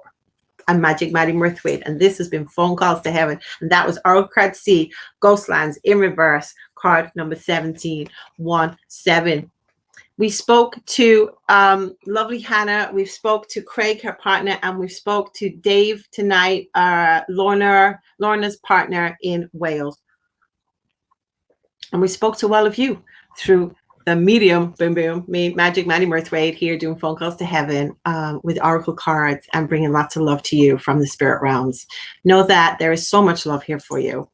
I'm Magic Maddie Murthwaite, and this has been Phone Calls to Heaven. And that was Oracle card C, Ghostlands in reverse, card number 17, 1-7. We spoke to lovely Hannah. We spoke to Craig, her partner, and we spoke to Dave tonight, Lorna's partner in Wales. And we spoke to all of you through the medium, boom, boom, me, Magic Maddie Murthwaite, here doing Phone Calls to Heaven with Oracle cards and bringing lots of love to you from the spirit realms. Know that there is so much love here for you.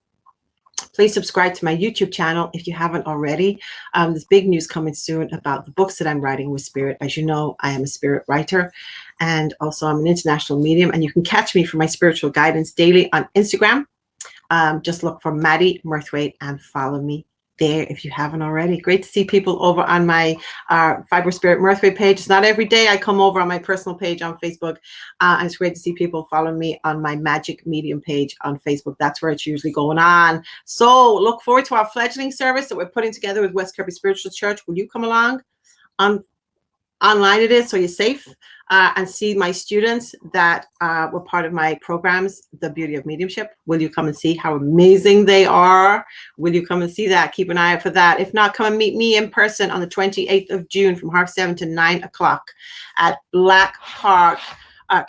Please subscribe to my YouTube channel if you haven't already. There's big news coming soon about the books that I'm writing with Spirit. As you know, I am a spirit writer, and also I'm an international medium, and you can catch me for my spiritual guidance daily on Instagram. Just look for Maddie Murthwaite and follow me there if you haven't already. Great to see people over on my Fiber Spirit Murthwaite page. It's not every day I come over on my personal page on Facebook. And it's great to see people following me on my Magic Medium page on Facebook. That's where it's usually going on. So look forward to our fledgling service that we're putting together with West Kirby Spiritual Church. Will you come along? Online it is, so you're safe, and see my students that were part of my programs, The Beauty of Mediumship. Will you come and see how amazing they are? Will you come and see that? Keep an eye out for that. If not, come and meet me in person on the 28th of June from 7:30 to 9 o'clock at Black Park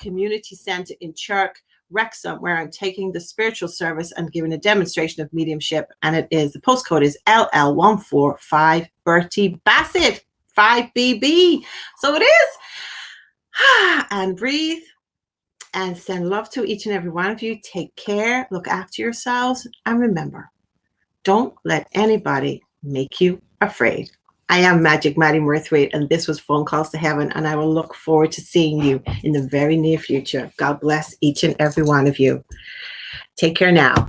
Community Center in Chirk, Wrexham, where I'm taking the spiritual service and giving a demonstration of mediumship. And it is, the postcode is LL145 Bertie Bassett. 5BB. So it is. And breathe and send love to each and every one of you. Take care, look after yourselves, and remember, don't let anybody make you afraid. I am Magic Maddie Murthwaite, and this was Phone Calls to Heaven, and I will look forward to seeing you in the very near future. God bless each and every one of you. Take care now.